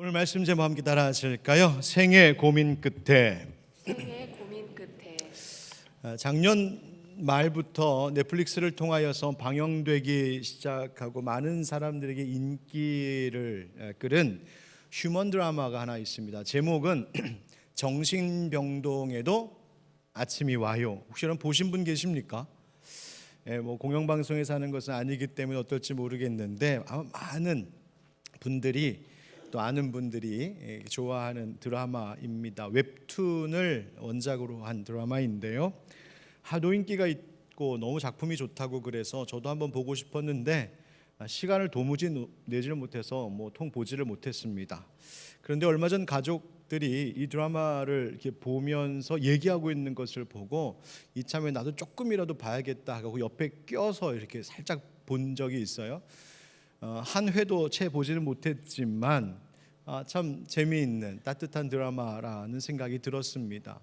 오늘 말씀 제목 함께 따라하실까요? 생애 고민 끝에. 생의 고민 끝에 작년 말부터 넷플릭스를 통하여서 방영되기 시작하고 많은 사람들에게 인기를 끌은 휴먼 드라마가 하나 있습니다. 제목은 정신병동에도 아침이 와요. 혹시 여러분 보신 분 계십니까? 공영방송에서 하는 것은 아니기 때문에 어떨지 모르겠는데 아마 많은 분들이 또 아는 분들이 좋아하는 드라마입니다. 웹툰을 원작으로 한 드라마인데요. 하도 인기가 있고 너무 작품이 좋다고 그래서 저도 한번 보고 싶었는데 시간을 도무지 내지를 못해서 통 보지를 못했습니다. 그런데 얼마 전 가족들이 이 드라마를 이렇게 보면서 얘기하고 있는 것을 보고 이참에 나도 조금이라도 봐야겠다 하고 옆에 껴서 이렇게 살짝 본 적이 있어요. 한 회도 채 보지는 못했지만 참 재미있는 따뜻한 드라마라는 생각이 들었습니다.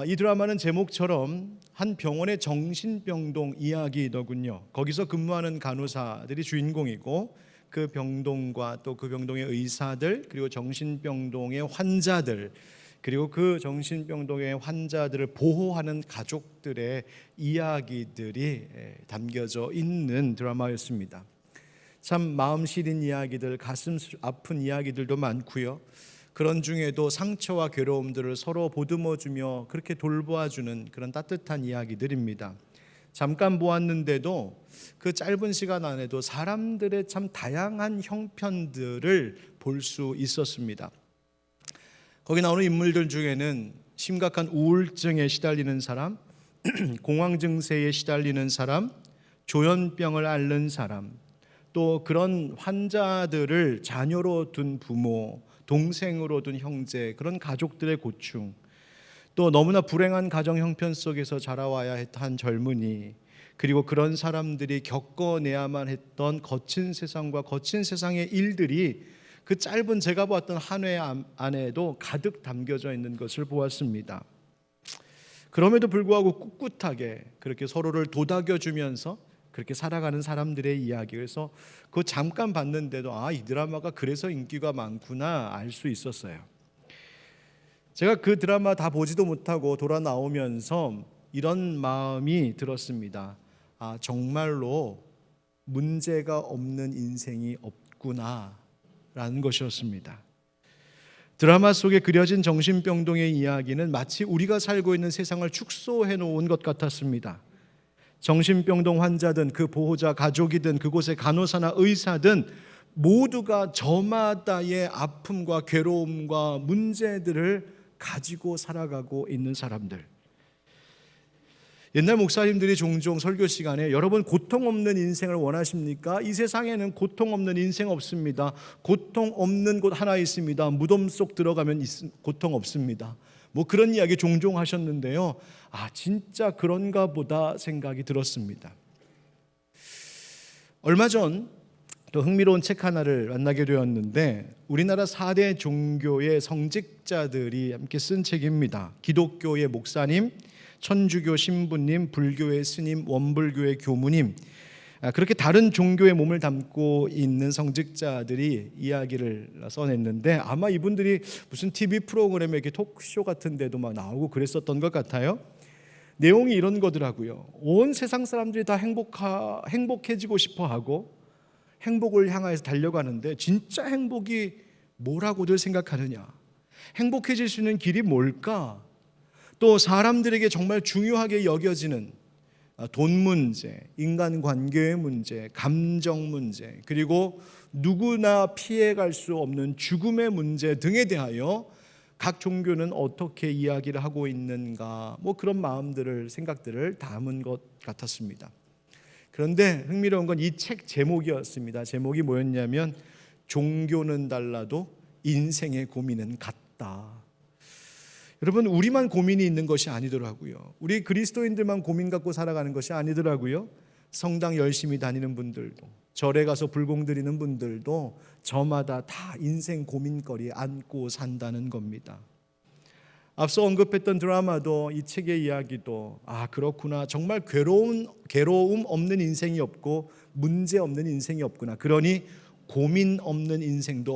이 드라마는 제목처럼 한 병원의 정신병동 이야기더군요. 거기서 근무하는 간호사들이 주인공이고 그 병동과 또 그 병동의 의사들, 그리고 정신병동의 환자들, 그리고 그 정신병동의 환자들을 보호하는 가족들의 이야기들이 담겨져 있는 드라마였습니다. 참 마음 시린 이야기들, 가슴 아픈 이야기들도 많고요. 그런 중에도 상처와 괴로움들을 서로 보듬어주며 그렇게 돌보아주는 그런 따뜻한 이야기들입니다. 잠깐 보았는데도 그 짧은 시간 안에도 사람들의 참 다양한 형편들을 볼 수 있었습니다. 거기 나오는 인물들 중에는 심각한 우울증에 시달리는 사람, 공황 증세에 시달리는 사람, 조현병을 앓는 사람, 또 그런 환자들을 자녀로 둔 부모, 동생으로 둔 형제, 그런 가족들의 고충, 또 너무나 불행한 가정 형편 속에서 자라와야 했던 젊은이, 그리고 그런 사람들이 겪어내야만 했던 거친 세상과 거친 세상의 일들이 그 짧은 제가 보았던 한 회 안에도 가득 담겨져 있는 것을 보았습니다. 그럼에도 불구하고 꿋꿋하게 그렇게 서로를 도닥여주면서 그렇게 살아가는 사람들의 이야기. 그래서 그 잠깐 봤는데도 이 드라마가 그래서 인기가 많구나 알 수 있었어요. 제가 그 드라마 다 보지도 못하고 돌아 나오면서 이런 마음이 들었습니다. 정말로 문제가 없는 인생이 없구나라는 것이었습니다. 드라마 속에 그려진 정신병동의 이야기는 마치 우리가 살고 있는 세상을 축소해 놓은 것 같았습니다. 정신병동 환자든 그 보호자 가족이든 그곳의 간호사나 의사든 모두가 저마다의 아픔과 괴로움과 문제들을 가지고 살아가고 있는 사람들. 옛날 목사님들이 종종 설교 시간에 여러분 고통 없는 인생을 원하십니까? 이 세상에는 고통 없는 인생 없습니다. 고통 없는 곳 하나 있습니다. 무덤 속 들어가면 고통 없습니다. 그런 이야기 종종 하셨는데요. 진짜 그런가 보다 생각이 들었습니다. 얼마 전 또 흥미로운 책 하나를 만나게 되었는데 우리나라 4대 종교의 성직자들이 함께 쓴 책입니다. 기독교의 목사님, 천주교 신부님, 불교의 스님, 원불교의 교무님, 그렇게 다른 종교의 몸을 담고 있는 성직자들이 이야기를 써냈는데 아마 이분들이 무슨 TV 프로그램에 이렇게 토크쇼 같은 데도 막 나오고 그랬었던 것 같아요. 내용이 이런 거더라고요. 온 세상 사람들이 다 행복해지고 싶어 하고 행복을 향해서 달려가는데 진짜 행복이 뭐라고들 생각하느냐? 행복해질 수 있는 길이 뭘까? 또 사람들에게 정말 중요하게 여겨지는 돈 문제, 인간관계의 문제, 감정 문제, 그리고 누구나 피해갈 수 없는 죽음의 문제 등에 대하여 각 종교는 어떻게 이야기를 하고 있는가, 그런 마음들을, 생각들을 담은 것 같았습니다. 그런데 흥미로운 건 이 책 제목이었습니다. 제목이 뭐였냐면 종교는 달라도 인생의 고민은 같다. 여러분, 우리만 고민이 있는 것이 아니더라고요. 우리 그리스도인들만 고민 갖고 살아가는 것이 아니더라고요. 성당 열심히 다니는 분들도, 절에 가서 불공 드리는 분들도 저마다 다 인생 고민거리에 안고 산다는 겁니다. 앞서 언급했던 드라마도 이 책의 이야기도 그렇구나, 정말 괴로움 없는 인생이 없고 문제 없는 인생이 없구나, 그러니 고민 없는 인생도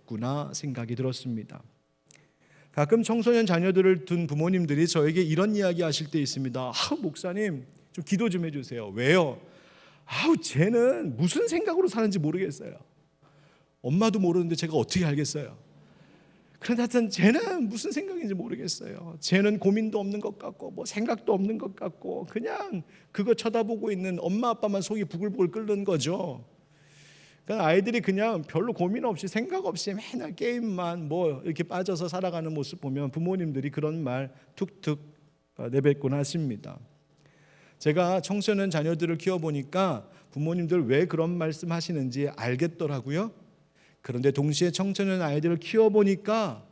있구나 생각이 들었습니다. 가끔 청소년 자녀들을 둔 부모님들이 저에게 이런 이야기 하실 때 있습니다. 목사님 좀 기도 좀 해주세요. 왜요? 쟤는 무슨 생각으로 사는지 모르겠어요. 엄마도 모르는데 제가 어떻게 알겠어요? 그런데 하여튼 쟤는 무슨 생각인지 모르겠어요. 쟤는 고민도 없는 것 같고 뭐 생각도 없는 것 같고 그냥 그거 쳐다보고 있는 엄마 아빠만 속이 부글부글 끓는 거죠. 그러니까 아이들이 그냥 별로 고민 없이 생각 없이 맨날 게임만 뭐 이렇게 빠져서 살아가는 모습 보면 부모님들이 그런 말 툭툭 내뱉곤 하십니다. 제가 청소년 자녀들을 키워보니까 부모님들 왜 그런 말씀 하시는지 알겠더라고요. 그런데 동시에 청소년 아이들을 키워보니까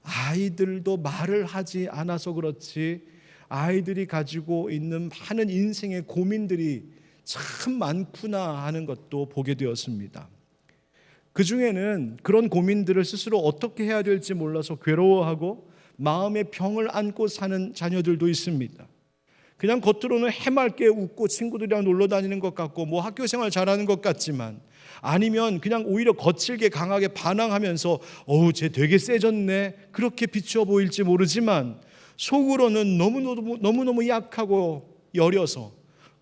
아이들도 말을 하지 않아서 그렇지 아이들이 가지고 있는 많은 인생의 고민들이 참 많구나 하는 것도 보게 되었습니다. 그 중에는 그런 고민들을 스스로 어떻게 해야 될지 몰라서 괴로워하고 마음의 병을 안고 사는 자녀들도 있습니다. 그냥 겉으로는 해맑게 웃고 친구들이랑 놀러 다니는 것 같고 뭐 학교 생활 잘하는 것 같지만 아니면 그냥 오히려 거칠게 강하게 반항하면서 쟤 되게 세졌네 그렇게 비추어 보일지 모르지만 속으로는 너무너무 약하고 여려서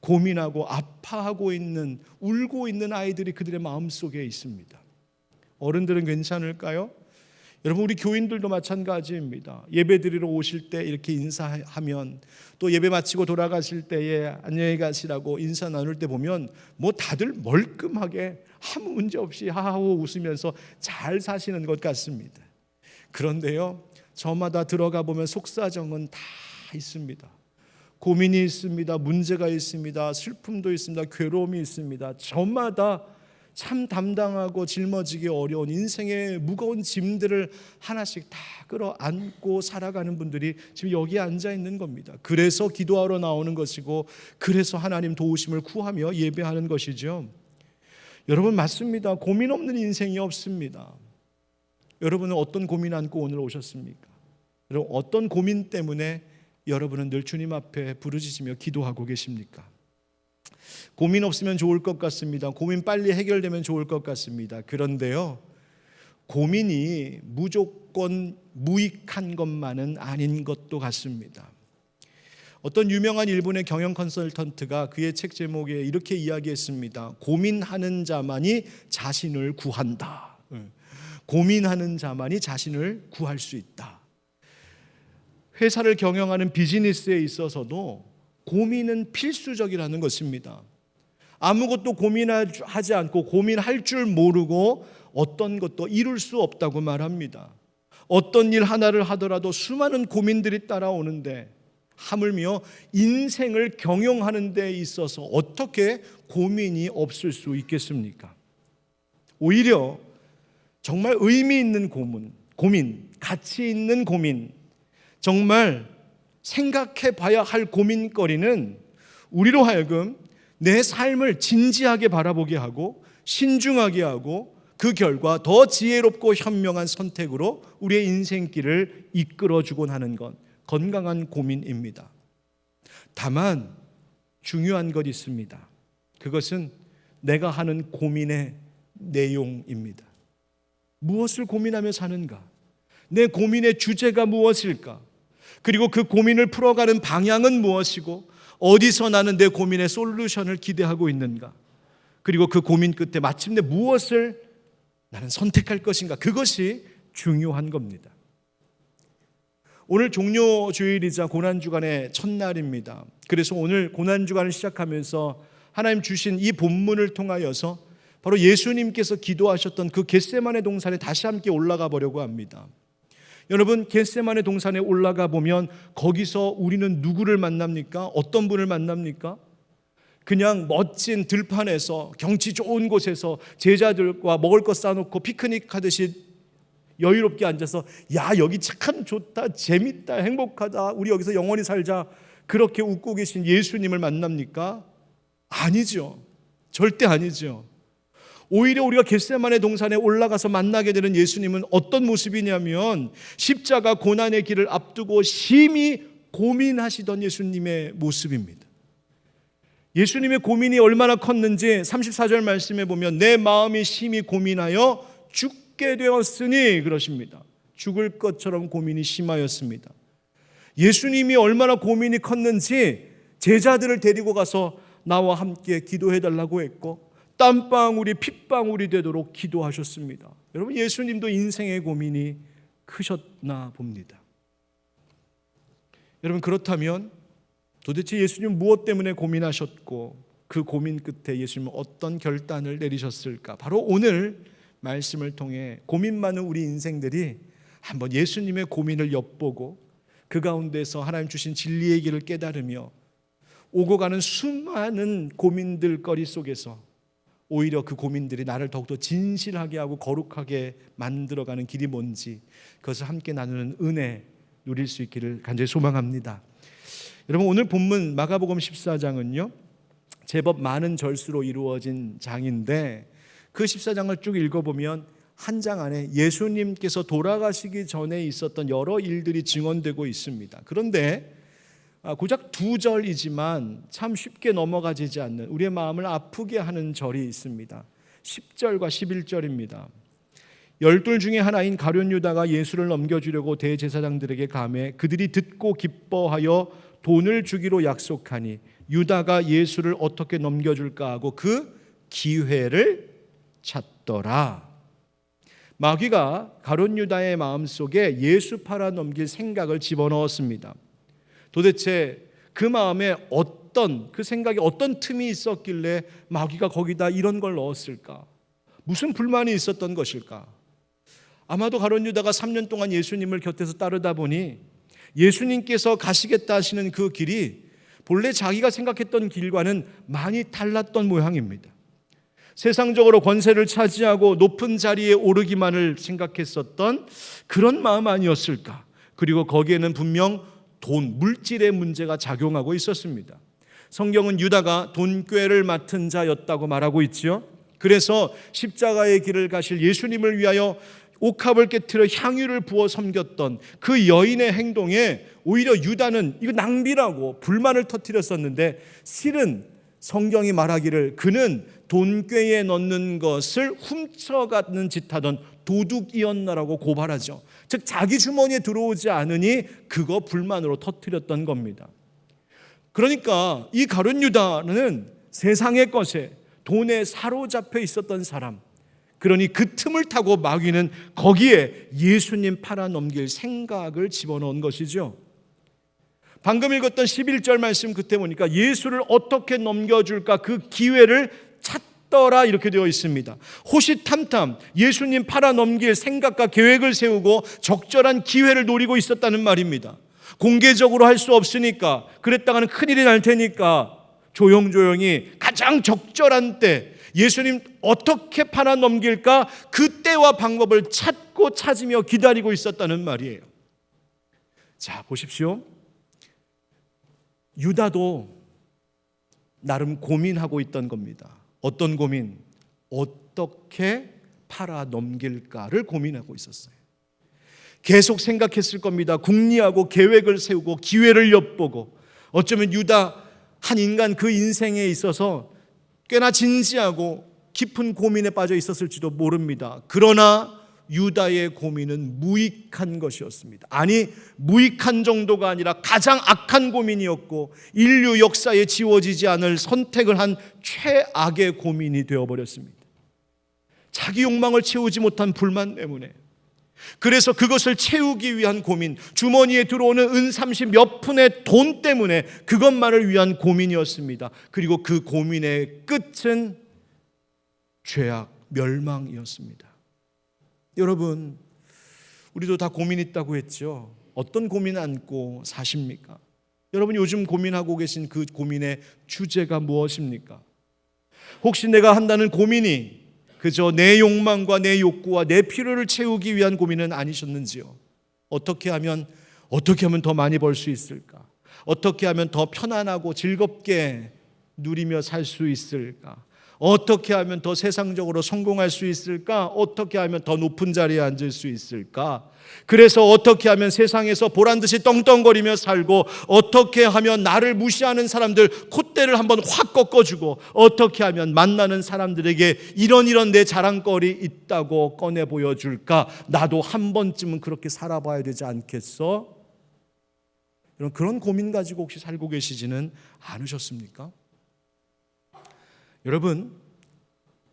고민하고 아파하고 있는 울고 있는 아이들이 그들의 마음속에 있습니다. 어른들은 괜찮을까요? 여러분 우리 교인들도 마찬가지입니다. 예배 드리러 오실 때 이렇게 인사하면 또 예배 마치고 돌아가실 때에 안녕히 가시라고 인사 나눌 때 보면 뭐 다들 멀끔하게 아무 문제 없이 하하호 웃으면서 잘 사시는 것 같습니다. 그런데요 저마다 들어가 보면 속사정은 다 있습니다. 고민이 있습니다. 문제가 있습니다. 슬픔도 있습니다. 괴로움이 있습니다. 저마다 참 담당하고 짊어지기 어려운 인생의 무거운 짐들을 하나씩 다 끌어안고 살아가는 분들이 지금 여기에 앉아 있는 겁니다. 그래서 기도하러 나오는 것이고 그래서 하나님 도우심을 구하며 예배하는 것이죠. 여러분 맞습니다. 고민 없는 인생이 없습니다. 여러분은 어떤 고민 안고 오늘 오셨습니까? 여러분 어떤 고민 때문에 여러분은 늘 주님 앞에 부르짖으며 기도하고 계십니까? 고민 없으면 좋을 것 같습니다. 고민 빨리 해결되면 좋을 것 같습니다. 그런데요 고민이 무조건 무익한 것만은 아닌 것도 같습니다. 어떤 유명한 일본의 경영 컨설턴트가 그의 책 제목에 이렇게 이야기했습니다. 고민하는 자만이 자신을 구한다. 고민하는 자만이 자신을 구할 수 있다. 회사를 경영하는 비즈니스에 있어서도 고민은 필수적이라는 것입니다. 아무것도 고민하지 않고 고민할 줄 모르고 어떤 것도 이룰 수 없다고 말합니다. 어떤 일 하나를 하더라도 수많은 고민들이 따라오는데 하물며 인생을 경영하는 데 있어서 어떻게 고민이 없을 수 있겠습니까? 오히려 정말 의미 있는 고민, 가치 있는 고민, 정말 생각해 봐야 할 고민거리는 우리로 하여금 내 삶을 진지하게 바라보게 하고 신중하게 하고 그 결과 더 지혜롭고 현명한 선택으로 우리의 인생길을 이끌어주곤 하는 것, 건강한 고민입니다. 다만 중요한 것 있습니다. 그것은 내가 하는 고민의 내용입니다. 무엇을 고민하며 사는가? 내 고민의 주제가 무엇일까? 그리고 그 고민을 풀어가는 방향은 무엇이고 어디서 나는 내 고민의 솔루션을 기대하고 있는가? 그리고 그 고민 끝에 마침내 무엇을 나는 선택할 것인가? 그것이 중요한 겁니다. 오늘 종료주일이자 고난주간의 첫날입니다. 그래서 오늘 고난주간을 시작하면서 하나님 주신 이 본문을 통하여서 바로 예수님께서 기도하셨던 그 겟세마네 동산에 다시 함께 올라가 보려고 합니다. 여러분 겟세마네 동산에 올라가 보면 거기서 우리는 누구를 만납니까? 어떤 분을 만납니까? 그냥 멋진 들판에서 경치 좋은 곳에서 제자들과 먹을 것 싸놓고 피크닉 하듯이 여유롭게 앉아서 야 여기 참 좋다 재밌다 행복하다 우리 여기서 영원히 살자 그렇게 웃고 계신 예수님을 만납니까? 아니죠. 절대 아니죠. 오히려 우리가 겟세마네 동산에 올라가서 만나게 되는 예수님은 어떤 모습이냐면 십자가 고난의 길을 앞두고 심히 고민하시던 예수님의 모습입니다. 예수님의 고민이 얼마나 컸는지 34절 말씀에 보면 내 마음이 심히 고민하여 죽 죽게 되었으니 그러십니다. 죽을 것처럼 고민이 심하였습니다. 예수님이 얼마나 고민이 컸는지 제자들을 데리고 가서 나와 함께 기도해달라고 했고 땀방울이 핏방울이 되도록 기도하셨습니다. 여러분, 예수님도 인생의 고민이 크셨나 봅니다. 여러분, 그렇다면 도대체 예수님 무엇 때문에 고민하셨고 그 고민 끝에 예수님은 어떤 결단을 내리셨을까? 바로 오늘 말씀을 통해 고민 많은 우리 인생들이 한번 예수님의 고민을 엿보고 그 가운데서 하나님 주신 진리의 길을 깨달으며 오고 가는 수많은 고민들 거리 속에서 오히려 그 고민들이 나를 더욱더 진실하게 하고 거룩하게 만들어가는 길이 뭔지 그것을 함께 나누는 은혜 누릴 수 있기를 간절히 소망합니다. 여러분, 오늘 본문 마가복음 14장은요 제법 많은 절수로 이루어진 장인데 그 14장을 쭉 읽어보면 한 장 안에 예수님께서 돌아가시기 전에 있었던 여러 일들이 증언되고 있습니다. 그런데 고작 2절이지만 참 쉽게 넘어가지지 않는 우리의 마음을 아프게 하는 절이 있습니다. 10절과 11절입니다. 12 중에 하나인 가룟 유다가 예수를 넘겨주려고 대제사장들에게 가매 그들이 듣고 기뻐하여 돈을 주기로 약속하니 유다가 예수를 어떻게 넘겨줄까 하고 그 기회를 찾더라. 마귀가 가룟 유다의 마음속에 예수 팔아 넘길 생각을 집어넣었습니다. 도대체 그 마음에 그 생각에 어떤 틈이 있었길래 마귀가 거기다 이런 걸 넣었을까? 무슨 불만이 있었던 것일까? 아마도 가룟 유다가 3년 동안 예수님을 곁에서 따르다 보니 예수님께서 가시겠다 하시는 그 길이 본래 자기가 생각했던 길과는 많이 달랐던 모양입니다. 세상적으로 권세를 차지하고 높은 자리에 오르기만을 생각했었던 그런 마음 아니었을까? 그리고 거기에는 분명 돈, 물질의 문제가 작용하고 있었습니다. 성경은 유다가 돈꾀를 맡은 자였다고 말하고 있지요. 그래서 십자가의 길을 가실 예수님을 위하여 옥합을 깨트려 향유를 부어 섬겼던 그 여인의 행동에 오히려 유다는 이거 낭비라고 불만을 터뜨렸었는데 실은 성경이 말하기를 그는 돈꾀에 넣는 것을 훔쳐가는 짓하던 도둑이었나라고 고발하죠. 즉 자기 주머니에 들어오지 않으니 그거 불만으로 터뜨렸던 겁니다. 그러니까 이 가룟 유다는 세상의 것에 돈에 사로잡혀 있었던 사람, 그러니 그 틈을 타고 마귀는 거기에 예수님 팔아 넘길 생각을 집어넣은 것이죠. 방금 읽었던 11절 말씀 그때 보니까 예수를 어떻게 넘겨줄까 그 기회를 찾더라 이렇게 되어 있습니다. 호시탐탐 예수님 팔아 넘길 생각과 계획을 세우고 적절한 기회를 노리고 있었다는 말입니다. 공개적으로 할 수 없으니까 그랬다가는 큰일이 날 테니까 조용조용히 가장 적절한 때 예수님 어떻게 팔아 넘길까 그 때와 방법을 찾으며 기다리고 있었다는 말이에요. 자, 보십시오. 유다도 나름 고민하고 있던 겁니다. 어떤 고민? 어떻게 팔아 넘길까를 고민하고 있었어요. 계속 생각했을 겁니다. 궁리하고 계획을 세우고 기회를 엿보고 어쩌면 유다 한 인간 그 인생에 있어서 꽤나 진지하고 깊은 고민에 빠져 있었을지도 모릅니다. 그러나 유다의 고민은 무익한 것이었습니다. 아니, 무익한 정도가 아니라 가장 악한 고민이었고 인류 역사에 지워지지 않을 선택을 한 최악의 고민이 되어버렸습니다. 자기 욕망을 채우지 못한 불만 때문에, 그래서 그것을 채우기 위한 고민, 주머니에 들어오는 은 30 몇 푼의 돈 때문에 그것만을 위한 고민이었습니다. 그리고 그 고민의 끝은 죄악, 멸망이었습니다. 여러분, 우리도 다 고민 있다고 했죠. 어떤 고민 안고 사십니까? 여러분, 요즘 고민하고 계신 그 고민의 주제가 무엇입니까? 혹시 내가 한다는 고민이 그저 내 욕망과 내 욕구와 내 필요를 채우기 위한 고민은 아니셨는지요? 어떻게 하면 더 많이 벌 수 있을까? 어떻게 하면 더 편안하고 즐겁게 누리며 살 수 있을까? 어떻게 하면 더 세상적으로 성공할 수 있을까? 어떻게 하면 더 높은 자리에 앉을 수 있을까? 그래서 어떻게 하면 세상에서 보란듯이 떵떵거리며 살고, 어떻게 하면 나를 무시하는 사람들 콧대를 한번 확 꺾어주고, 어떻게 하면 만나는 사람들에게 이런 내 자랑거리 있다고 꺼내 보여줄까? 나도 한 번쯤은 그렇게 살아봐야 되지 않겠어? 그런 고민 가지고 혹시 살고 계시지는 않으셨습니까? 여러분,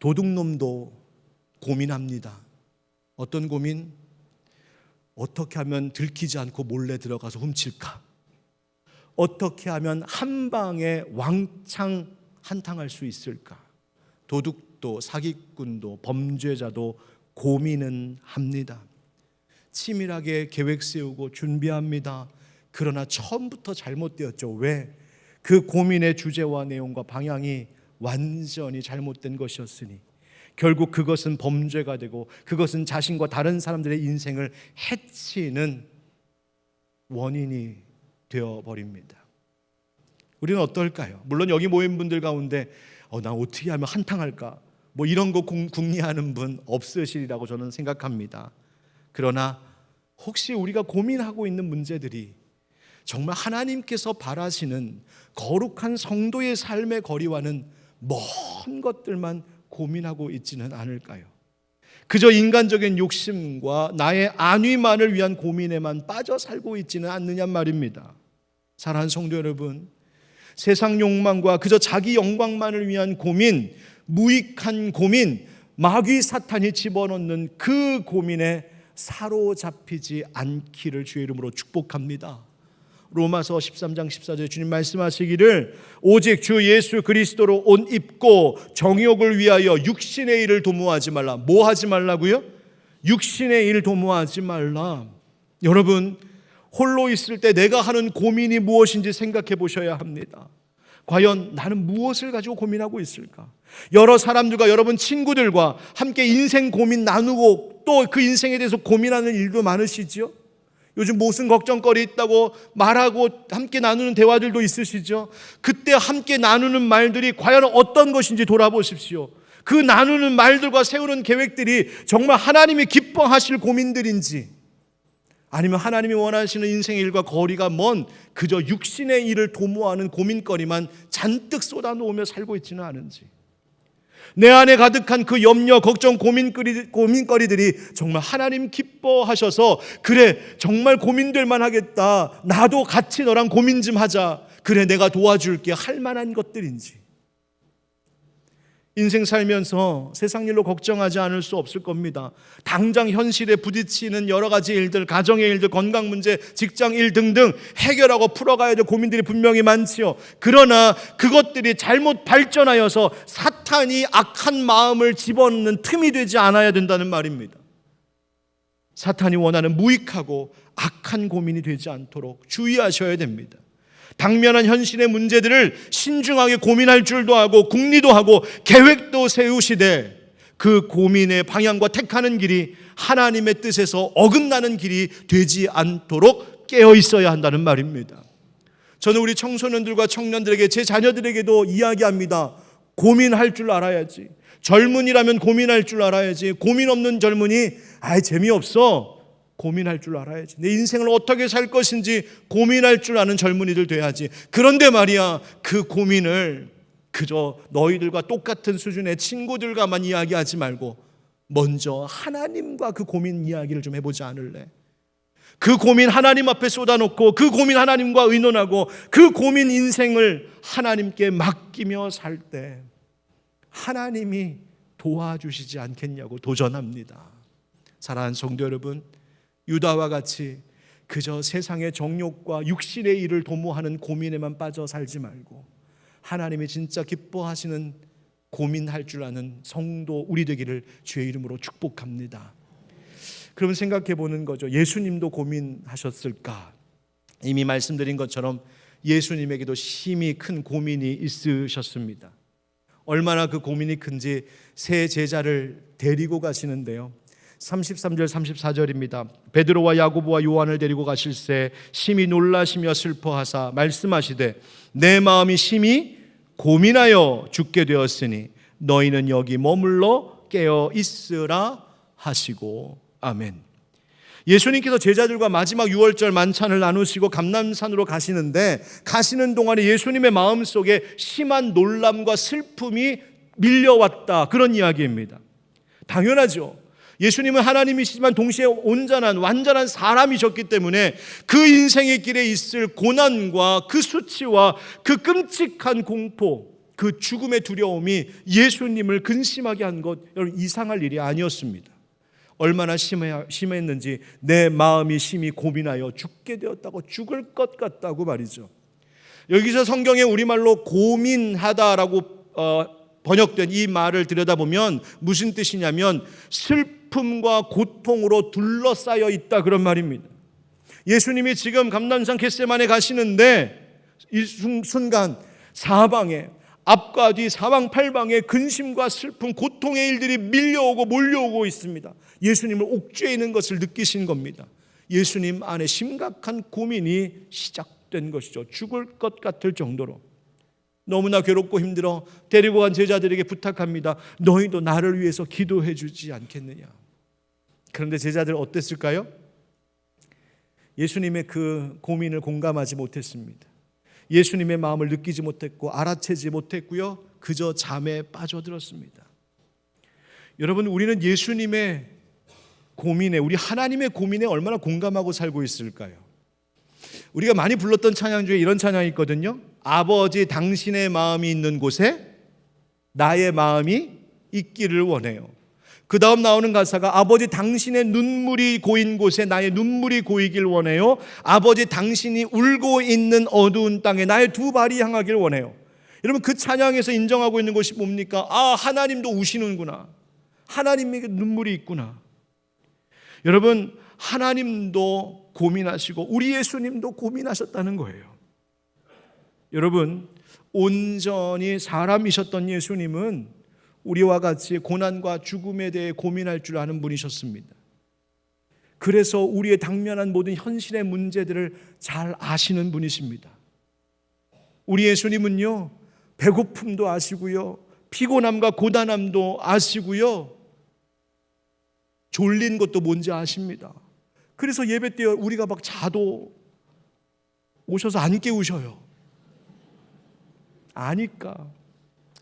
도둑놈도 고민합니다. 어떤 고민? 어떻게 하면 들키지 않고 몰래 들어가서 훔칠까? 어떻게 하면 한 방에 왕창 한탕할 수 있을까? 도둑도 사기꾼도 범죄자도 고민은 합니다. 치밀하게 계획 세우고 준비합니다. 그러나 처음부터 잘못되었죠. 왜? 그 고민의 주제와 내용과 방향이 완전히 잘못된 것이었으니 결국 그것은 범죄가 되고 그것은 자신과 다른 사람들의 인생을 해치는 원인이 되어버립니다. 우리는 어떨까요? 물론 여기 모인 분들 가운데 나 어떻게 하면 한탕할까? 이런 거 궁리하는 분 없으시리라고 저는 생각합니다. 그러나 혹시 우리가 고민하고 있는 문제들이 정말 하나님께서 바라시는 거룩한 성도의 삶의 거리와는 먼 것들만 고민하고 있지는 않을까요? 그저 인간적인 욕심과 나의 안위만을 위한 고민에만 빠져 살고 있지는 않느냐 말입니다. 사랑하는 성도 여러분, 세상 욕망과 그저 자기 영광만을 위한 고민, 무익한 고민, 마귀 사탄이 집어넣는 그 고민에 사로잡히지 않기를 주의 이름으로 축복합니다. 로마서 13장 14절에 주님 말씀하시기를 오직 주 예수 그리스도로 옷 입고 정욕을 위하여 육신의 일을 도모하지 말라. 뭐 하지 말라고요? 육신의 일 도모하지 말라. 여러분, 홀로 있을 때 내가 하는 고민이 무엇인지 생각해 보셔야 합니다. 과연 나는 무엇을 가지고 고민하고 있을까? 여러 사람들과 여러분 친구들과 함께 인생 고민 나누고 또 그 인생에 대해서 고민하는 일도 많으시죠? 요즘 무슨 걱정거리 있다고 말하고 함께 나누는 대화들도 있으시죠? 그때 함께 나누는 말들이 과연 어떤 것인지 돌아보십시오. 그 나누는 말들과 세우는 계획들이 정말 하나님이 기뻐하실 고민들인지, 아니면 하나님이 원하시는 인생의 일과 거리가 먼 그저 육신의 일을 도모하는 고민거리만 잔뜩 쏟아놓으며 살고 있지는 않은지, 내 안에 가득한 그 염려, 걱정, 고민거리들이 정말 하나님 기뻐하셔서 그래 정말 고민될만 하겠다, 나도 같이 너랑 고민 좀 하자, 그래 내가 도와줄게 할 만한 것들인지. 인생 살면서 세상 일로 걱정하지 않을 수 없을 겁니다. 당장 현실에 부딪히는 여러 가지 일들, 가정의 일들, 건강 문제, 직장 일 등등 해결하고 풀어가야 될 고민들이 분명히 많지요. 그러나 그것들이 잘못 발전하여서 사탄이 악한 마음을 집어넣는 틈이 되지 않아야 된다는 말입니다. 사탄이 원하는 무익하고 악한 고민이 되지 않도록 주의하셔야 됩니다. 당면한 현실의 문제들을 신중하게 고민할 줄도 하고 궁리도 하고 계획도 세우시되 그 고민의 방향과 택하는 길이 하나님의 뜻에서 어긋나는 길이 되지 않도록 깨어 있어야 한다는 말입니다. 저는 우리 청소년들과 청년들에게, 제 자녀들에게도 이야기합니다. 고민할 줄 알아야지. 젊은이라면 고민할 줄 알아야지. 고민 없는 젊은이 재미없어. 고민할 줄 알아야지. 내 인생을 어떻게 살 것인지 고민할 줄 아는 젊은이들 돼야지. 그런데 말이야, 그 고민을 그저 너희들과 똑같은 수준의 친구들과만 이야기하지 말고 먼저 하나님과 그 고민 이야기를 좀 해보지 않을래? 그 고민 하나님 앞에 쏟아놓고 그 고민 하나님과 의논하고 그 고민 인생을 하나님께 맡기며 살 때 하나님이 도와주시지 않겠냐고 도전합니다. 사랑하는 성도 여러분, 유다와 같이 그저 세상의 정욕과 육신의 일을 도모하는 고민에만 빠져 살지 말고 하나님이 진짜 기뻐하시는 고민할 줄 아는 성도 우리 되기를 주의 이름으로 축복합니다. 그러면 생각해 보는 거죠. 예수님도 고민하셨을까? 이미 말씀드린 것처럼 예수님에게도 심히 큰 고민이 있으셨습니다. 얼마나 그 고민이 큰지 세 제자를 데리고 가시는데요. 33절 34절입니다. 베드로와 야고보와 요한을 데리고 가실새 심히 놀라시며 슬퍼하사 말씀하시되 내 마음이 심히 고민하여 죽게 되었으니 너희는 여기 머물러 깨어 있으라 하시고. 아멘. 예수님께서 제자들과 마지막 유월절 만찬을 나누시고 감람산으로 가시는데, 가시는 동안에 예수님의 마음속에 심한 놀람과 슬픔이 밀려왔다, 그런 이야기입니다. 당연하죠. 예수님은 하나님이시지만 동시에 온전한 완전한 사람이셨기 때문에 그 인생의 길에 있을 고난과 그 수치와 그 끔찍한 공포, 그 죽음의 두려움이 예수님을 근심하게 한 것, 여러분, 이상할 일이 아니었습니다. 얼마나 심했는지 내 마음이 심히 고민하여 죽게 되었다고, 죽을 것 같다고 말이죠. 여기서 성경에 우리말로 고민하다라고 번역된 이 말을 들여다보면 무슨 뜻이냐면 슬픔과 고통으로 둘러싸여 있다, 그런 말입니다. 예수님이 지금 감람산 겟세마네 가시는데 이 순간 사방에, 앞과 뒤 사방팔방에 근심과 슬픔, 고통의 일들이 밀려오고 몰려오고 있습니다. 예수님을 옥죄에 있는 것을 느끼신 겁니다. 예수님 안에 심각한 고민이 시작된 것이죠. 죽을 것 같을 정도로. 너무나 괴롭고 힘들어 데리고 간 제자들에게 부탁합니다. 너희도 나를 위해서 기도해 주지 않겠느냐. 그런데 제자들 어땠을까요? 예수님의 그 고민을 공감하지 못했습니다. 예수님의 마음을 느끼지 못했고 알아채지 못했고요, 그저 잠에 빠져들었습니다. 여러분, 우리는 예수님의 고민에, 우리 하나님의 고민에 얼마나 공감하고 살고 있을까요? 우리가 많이 불렀던 찬양 중에 이런 찬양이 있거든요. 아버지 당신의 마음이 있는 곳에 나의 마음이 있기를 원해요. 그 다음 나오는 가사가 아버지 당신의 눈물이 고인 곳에 나의 눈물이 고이길 원해요. 아버지 당신이 울고 있는 어두운 땅에 나의 두 발이 향하길 원해요. 여러분, 그 찬양에서 인정하고 있는 것이 뭡니까? 아, 하나님도 우시는구나. 하나님에게 눈물이 있구나. 여러분, 하나님도 고민하시고 우리 예수님도 고민하셨다는 거예요. 여러분, 온전히 사람이셨던 예수님은 우리와 같이 고난과 죽음에 대해 고민할 줄 아는 분이셨습니다. 그래서 우리의 당면한 모든 현실의 문제들을 잘 아시는 분이십니다. 우리 예수님은요, 배고픔도 아시고요, 피곤함과 고단함도 아시고요, 졸린 것도 뭔지 아십니다. 그래서 예배 때 우리가 막 자도 오셔서 안 깨우셔요. 아니까.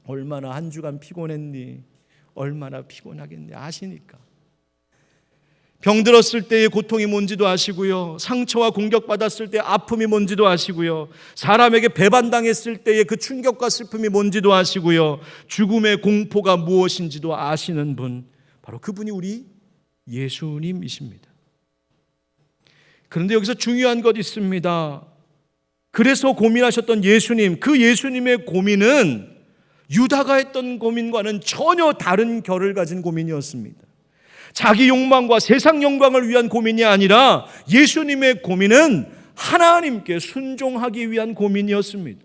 얼마나 한 주간 피곤했니, 얼마나 피곤하겠니 아시니까. 병들었을 때의 고통이 뭔지도 아시고요, 상처와 공격받았을 때 아픔이 뭔지도 아시고요, 사람에게 배반당했을 때의 그 충격과 슬픔이 뭔지도 아시고요, 죽음의 공포가 무엇인지도 아시는 분, 바로 그분이 우리 예수님이십니다. 그런데 여기서 중요한 것 있습니다. 그래서 고민하셨던 예수님, 그 예수님의 고민은 유다가 했던 고민과는 전혀 다른 결을 가진 고민이었습니다. 자기 욕망과 세상 영광을 위한 고민이 아니라 예수님의 고민은 하나님께 순종하기 위한 고민이었습니다.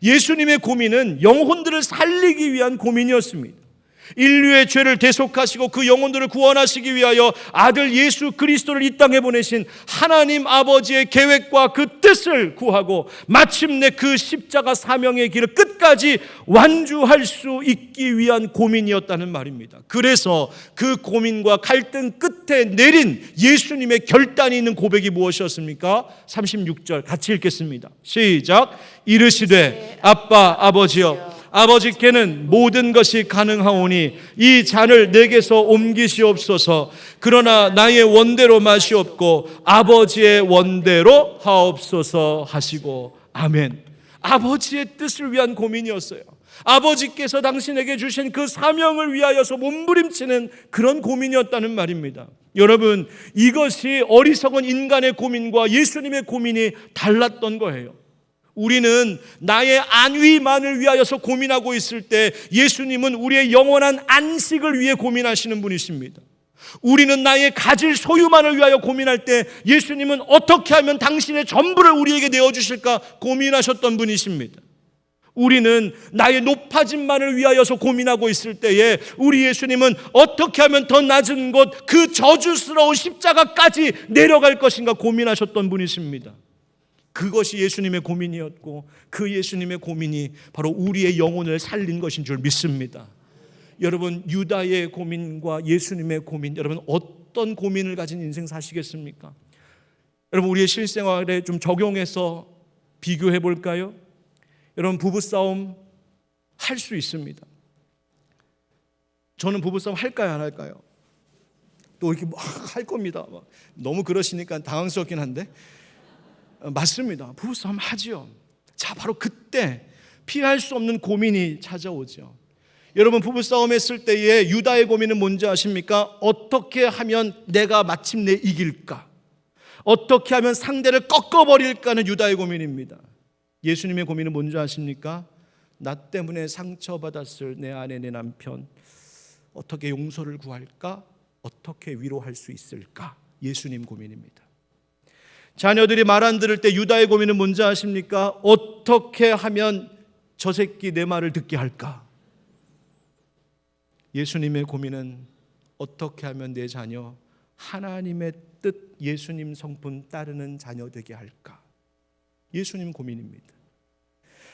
예수님의 고민은 영혼들을 살리기 위한 고민이었습니다. 인류의 죄를 대속하시고 그 영혼들을 구원하시기 위하여 아들 예수 그리스도를 이 땅에 보내신 하나님 아버지의 계획과 그 뜻을 구하고 마침내 그 십자가 사명의 길을 끝까지 완주할 수 있기 위한 고민이었다는 말입니다. 그래서 그 고민과 갈등 끝에 내린 예수님의 결단이 있는 고백이 무엇이었습니까? 36절 같이 읽겠습니다. 시작. 이르시되 아빠 아버지여, 아버지께는 모든 것이 가능하오니 이 잔을 내게서 옮기시옵소서. 그러나 나의 원대로 마시옵고 아버지의 원대로 하옵소서 하시고. 아멘. 아버지의 뜻을 위한 고민이었어요. 아버지께서 당신에게 주신 그 사명을 위하여서 몸부림치는 그런 고민이었다는 말입니다. 여러분, 이것이 어리석은 인간의 고민과 예수님의 고민이 달랐던 거예요. 우리는 나의 안위만을 위하여서 고민하고 있을 때 예수님은 우리의 영원한 안식을 위해 고민하시는 분이십니다. 우리는 나의 가질 소유만을 위하여 고민할 때 예수님은 어떻게 하면 당신의 전부를 우리에게 내어주실까 고민하셨던 분이십니다. 우리는 나의 높아짐만을 위하여서 고민하고 있을 때에 우리 예수님은 어떻게 하면 더 낮은 곳, 그 저주스러운 십자가까지 내려갈 것인가 고민하셨던 분이십니다. 그것이 예수님의 고민이었고 그 예수님의 고민이 바로 우리의 영혼을 살린 것인 줄 믿습니다. 여러분 유다의 고민과 예수님의 고민, 여러분 어떤 고민을 가진 인생 사시겠습니까? 여러분 우리의 실생활에 좀 적용해서 비교해 볼까요? 여러분 부부싸움 할 수 있습니다. 저는 부부싸움 할까요 안 할까요? 또 이렇게 막 할 겁니다. 너무 그러시니까 당황스럽긴 한데 맞습니다. 부부싸움 하지요. 자, 바로 그때 피할 수 없는 고민이 찾아오죠. 여러분 부부싸움 했을 때의 유다의 고민은 뭔지 아십니까? 어떻게 하면 내가 마침내 이길까? 어떻게 하면 상대를 꺾어버릴까는 유다의 고민입니다. 예수님의 고민은 뭔지 아십니까? 나 때문에 상처받았을 내 아내 내 남편 어떻게 용서를 구할까? 어떻게 위로할 수 있을까? 예수님 고민입니다. 자녀들이 말 안 들을 때 유다의 고민은 뭔지 아십니까? 어떻게 하면 저 새끼 내 말을 듣게 할까? 예수님의 고민은 어떻게 하면 내 자녀 하나님의 뜻, 예수님 성품 따르는 자녀 되게 할까? 예수님 고민입니다.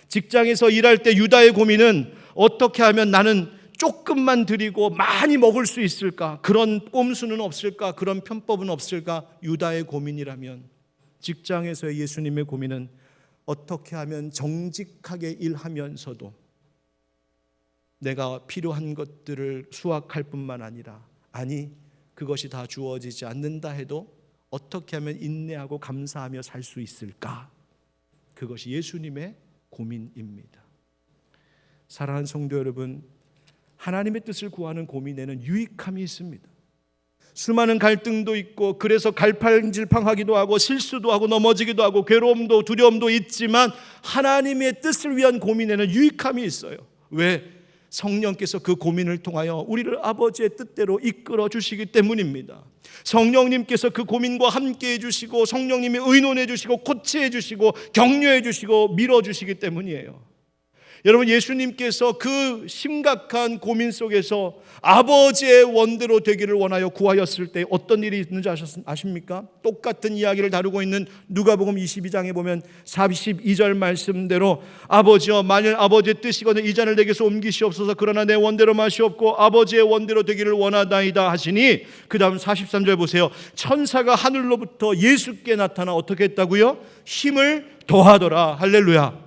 직장에서 일할 때 유다의 고민은 어떻게 하면 나는 조금만 드리고 많이 먹을 수 있을까? 그런 꼼수는 없을까? 그런 편법은 없을까? 유다의 고민이라면 직장에서의 예수님의 고민은 어떻게 하면 정직하게 일하면서도 내가 필요한 것들을 수확할 뿐만 아니라 그것이 다 주어지지 않는다 해도 어떻게 하면 인내하고 감사하며 살 수 있을까? 그것이 예수님의 고민입니다. 사랑하는 성도 여러분, 하나님의 뜻을 구하는 고민에는 유익함이 있습니다. 수많은 갈등도 있고 그래서 갈팡질팡하기도 하고 실수도 하고 넘어지기도 하고 괴로움도 두려움도 있지만 하나님의 뜻을 위한 고민에는 유익함이 있어요. 왜? 성령께서 그 고민을 통하여 우리를 아버지의 뜻대로 이끌어 주시기 때문입니다. 성령님께서 그 고민과 함께 해주시고 성령님이 의논해 주시고 코치해 주시고 격려해 주시고 밀어 주시기 때문이에요. 여러분 예수님께서 그 심각한 고민 속에서 아버지의 원대로 되기를 원하여 구하였을 때 어떤 일이 있는지 아십니까? 똑같은 이야기를 다루고 있는 누가복음 22장에 보면 42절 말씀대로 아버지여 만일 아버지의 뜻이거든 이 잔을 내게서 옮기시옵소서 그러나 내 원대로 마시옵고 아버지의 원대로 되기를 원하나이다 하시니 그 다음 43절 보세요. 천사가 하늘로부터 예수께 나타나 어떻게 했다고요? 힘을 더하더라. 할렐루야.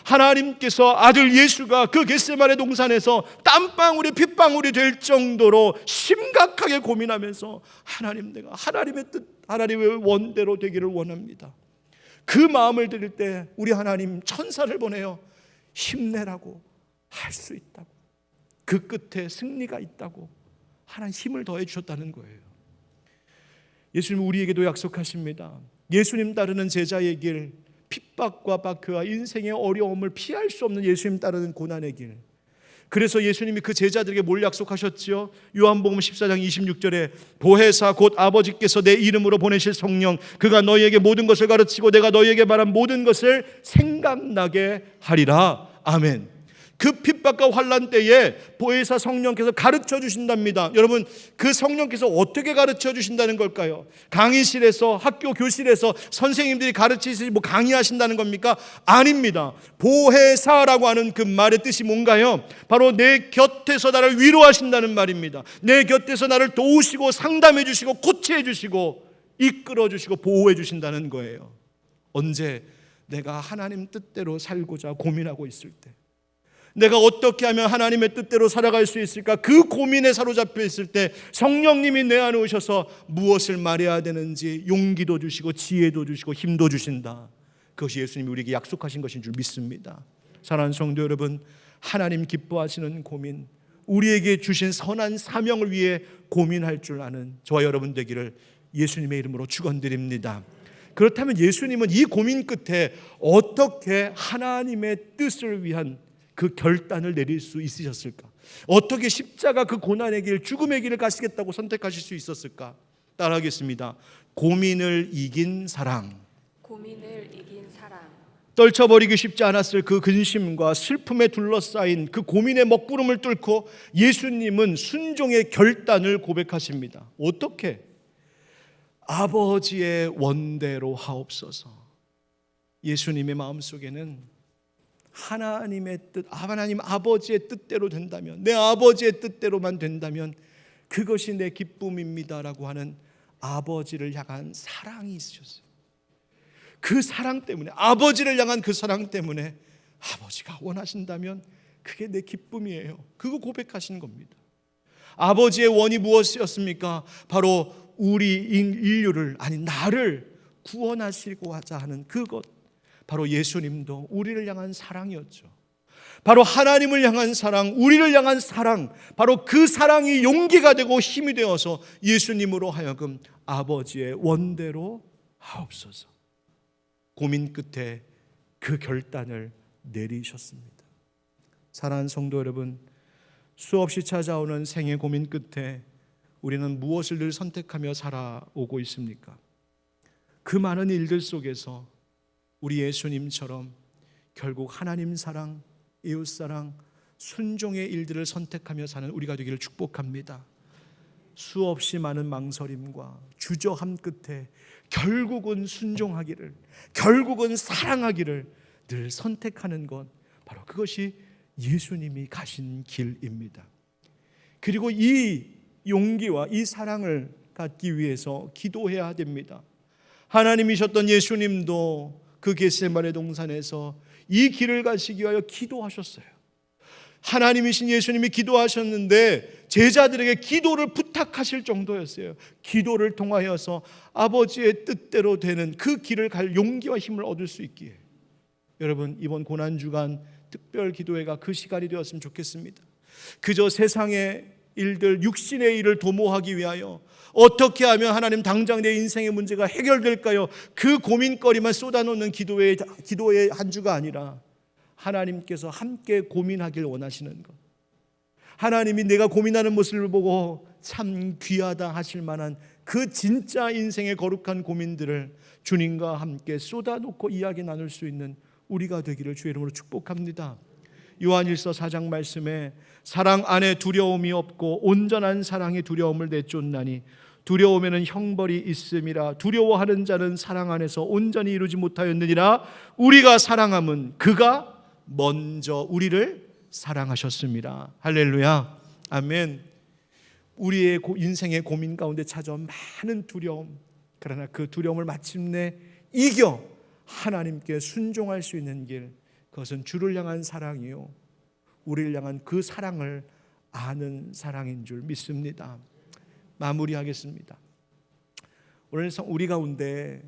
하나님께서 아들 예수가 그 겟세마네 동산에서 땀방울이 핏방울이 될 정도로 심각하게 고민하면서 하나님 내가 하나님의 뜻 하나님의 원대로 되기를 원합니다. 그 마음을 드릴 때 우리 하나님 천사를 보내요. 힘내라고 할 수 있다고 그 끝에 승리가 있다고 하나님 힘을 더해 주셨다는 거예요. 예수님 우리에게도 약속하십니다. 예수님 따르는 제자의 길 핍박과 박해와 인생의 어려움을 피할 수 없는 예수님 따르는 고난의 길. 그래서 예수님이 그 제자들에게 뭘 약속하셨지요? 요한복음 14장 26절에 보혜사 곧 아버지께서 내 이름으로 보내실 성령 그가 너희에게 모든 것을 가르치고 내가 너희에게 말한 모든 것을 생각나게 하리라. 아멘. 그 핍박과 환난 때에 보혜사 성령께서 가르쳐 주신답니다. 여러분 그 성령께서 어떻게 가르쳐 주신다는 걸까요? 강의실에서 학교 교실에서 선생님들이 가르치시 강의하신다는 겁니까? 아닙니다. 보혜사라고 하는 그 말의 뜻이 뭔가요? 바로 내 곁에서 나를 위로하신다는 말입니다. 내 곁에서 나를 도우시고 상담해 주시고 코치해 주시고 이끌어 주시고 보호해 주신다는 거예요. 언제? 내가 하나님 뜻대로 살고자 고민하고 있을 때 내가 어떻게 하면 하나님의 뜻대로 살아갈 수 있을까? 그 고민에 사로잡혀 있을 때 성령님이 내 안에 오셔서 무엇을 말해야 되는지 용기도 주시고 지혜도 주시고 힘도 주신다. 그것이 예수님이 우리에게 약속하신 것인 줄 믿습니다. 사랑하는 성도 여러분, 하나님 기뻐하시는 고민, 우리에게 주신 선한 사명을 위해 고민할 줄 아는 저와 여러분 되기를 예수님의 이름으로 축원드립니다. 그렇다면 예수님은 이 고민 끝에 어떻게 하나님의 뜻을 위한 그 결단을 내릴 수 있으셨을까? 어떻게 십자가 그 고난의 길, 죽음의 길을 가시겠다고 선택하실 수 있었을까? 따라하겠습니다. 고민을 이긴 사랑. 고민을 이긴 사랑. 떨쳐버리기 쉽지 않았을 그 근심과 슬픔에 둘러싸인 그 고민의 먹구름을 뚫고 예수님은 순종의 결단을 고백하십니다. 어떻게? 아버지의 원대로 하옵소서. 예수님의 마음속에는 하나님의 뜻, 하나님 아버지의 뜻대로 된다면, 내 아버지의 뜻대로만 된다면 그것이 내 기쁨입니다라고 하는 아버지를 향한 사랑이 있으셨어요. 그 사랑 때문에, 아버지를 향한 그 사랑 때문에 아버지가 원하신다면 그게 내 기쁨이에요. 그거 고백하신 겁니다. 아버지의 원이 무엇이었습니까? 바로 우리 인류를, 아니 나를 구원하시고자 하는 그것, 바로 예수님도 우리를 향한 사랑이었죠. 바로 하나님을 향한 사랑, 우리를 향한 사랑, 바로 그 사랑이 용기가 되고 힘이 되어서 예수님으로 하여금 아버지의 원대로 하옵소서. 고민 끝에 그 결단을 내리셨습니다. 사랑하는 성도 여러분, 수없이 찾아오는 생의 고민 끝에 우리는 무엇을 늘 선택하며 살아오고 있습니까? 그 많은 일들 속에서 우리 예수님처럼 결국 하나님 사랑, 이웃 사랑, 순종의 일들을 선택하며 사는 우리가 되기를 축복합니다. 수없이 많은 망설임과 주저함 끝에 결국은 순종하기를, 결국은 사랑하기를 늘 선택하는 것, 바로 그것이 예수님이 가신 길입니다. 그리고 이 용기와 이 사랑을 갖기 위해서 기도해야 됩니다. 하나님이셨던 예수님도 그 겟세마네 동산에서 이 길을 가시기 위하여 기도하셨어요. 하나님이신 예수님이 기도하셨는데 제자들에게 기도를 부탁하실 정도였어요. 기도를 통하여서 아버지의 뜻대로 되는 그 길을 갈 용기와 힘을 얻을 수 있기에, 여러분 이번 고난주간 특별 기도회가 그 시간이 되었으면 좋겠습니다. 그저 세상의 일들, 육신의 일을 도모하기 위하여 어떻게 하면 하나님 당장 내 인생의 문제가 해결될까요? 그 고민거리만 쏟아놓는 기도의 한 주가 아니라 하나님께서 함께 고민하길 원하시는 것, 하나님이 내가 고민하는 모습을 보고 참 귀하다 하실 만한 그 진짜 인생의 거룩한 고민들을 주님과 함께 쏟아놓고 이야기 나눌 수 있는 우리가 되기를 주의 이름으로 축복합니다. 요한일서 4장 말씀에 사랑 안에 두려움이 없고 온전한 사랑이 두려움을 내쫓나니 두려움에는 형벌이 있음이라. 두려워하는 자는 사랑 안에서 온전히 이루지 못하였느니라. 우리가 사랑함은 그가 먼저 우리를 사랑하셨습니다. 할렐루야, 아멘. 우리의 인생의 고민 가운데 찾아온 많은 두려움, 그러나 그 두려움을 마침내 이겨 하나님께 순종할 수 있는 길, 그것은 주를 향한 사랑이요, 우리를 향한 그 사랑을 아는 사랑인 줄 믿습니다. 마무리하겠습니다. 오늘 우리 가운데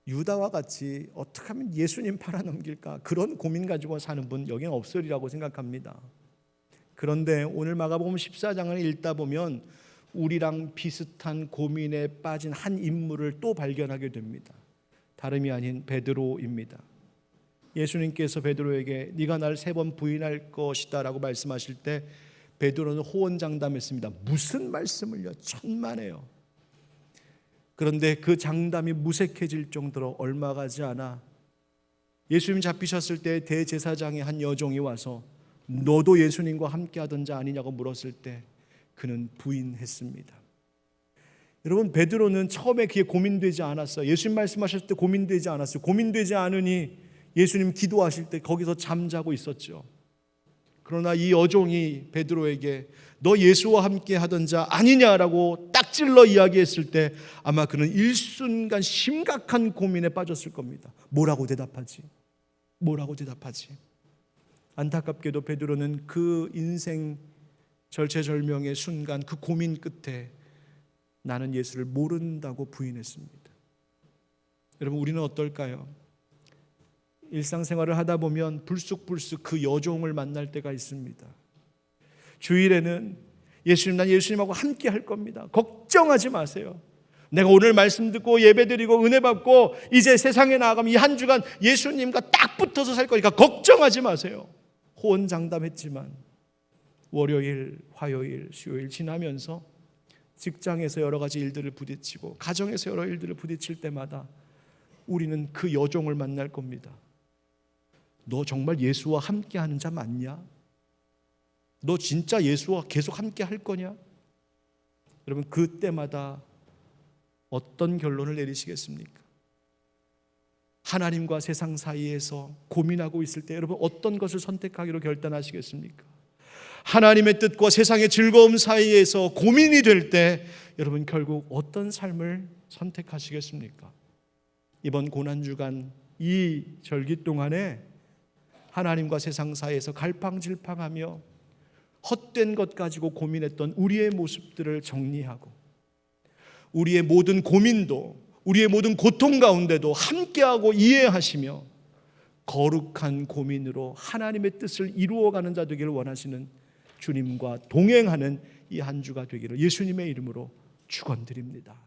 유다와 같이 어떻게 하면 예수님 팔아넘길까, 그런 고민 가지고 사는 분 여기는 없으리라고 생각합니다. 그런데 오늘 마가복음 14장을 읽다 보면 우리랑 비슷한 고민에 빠진 한 인물을 또 발견하게 됩니다. 다름이 아닌 베드로입니다. 예수님께서 베드로에게 네가 날 3번 부인할 것이다 라고 말씀하실 때 베드로는 호언장담했습니다. 무슨 말씀을요? 천만에요. 그런데 그 장담이 무색해질 정도로 얼마 가지 않아 예수님 잡히셨을 때 대제사장의 한 여종이 와서 너도 예수님과 함께 하던 자 아니냐고 물었을 때 그는 부인했습니다. 여러분, 베드로는 처음에 그게 고민되지 않았어요. 예수님 말씀하실 때 고민되지 않았어요. 고민되지 않으니 예수님 기도하실 때 거기서 잠자고 있었죠. 그러나 이 여종이 베드로에게 너 예수와 함께 하던 자 아니냐라고 딱 찔러 이야기했을 때 아마 그는 일순간 심각한 고민에 빠졌을 겁니다. 뭐라고 대답하지? 뭐라고 대답하지? 안타깝게도 베드로는 그 인생 절체절명의 순간, 그 고민 끝에 나는 예수를 모른다고 부인했습니다. 여러분, 우리는 어떨까요? 일상생활을 하다 보면 불쑥불쑥 그 여종을 만날 때가 있습니다. 주일에는 예수님, 난 예수님하고 함께 할 겁니다. 걱정하지 마세요. 내가 오늘 말씀 듣고 예배드리고 은혜 받고 이제 세상에 나아가면 이 한 주간 예수님과 딱 붙어서 살 거니까 걱정하지 마세요. 호언장담했지만 월요일, 화요일, 수요일 지나면서 직장에서 여러 가지 일들을 부딪히고 가정에서 여러 일들을 부딪힐 때마다 우리는 그 여종을 만날 겁니다. 너 정말 예수와 함께 하는 자 맞냐? 너 진짜 예수와 계속 함께 할 거냐? 여러분, 그때마다 어떤 결론을 내리시겠습니까? 하나님과 세상 사이에서 고민하고 있을 때 여러분 어떤 것을 선택하기로 결단하시겠습니까? 하나님의 뜻과 세상의 즐거움 사이에서 고민이 될 때 여러분 결국 어떤 삶을 선택하시겠습니까? 이번 고난주간 이 절기 동안에 하나님과 세상 사이에서 갈팡질팡하며 헛된 것 가지고 고민했던 우리의 모습들을 정리하고 우리의 모든 고민도 우리의 모든 고통 가운데도 함께하고 이해하시며 거룩한 고민으로 하나님의 뜻을 이루어가는 자 되기를 원하시는 주님과 동행하는 이 한 주가 되기를 예수님의 이름으로 축원드립니다.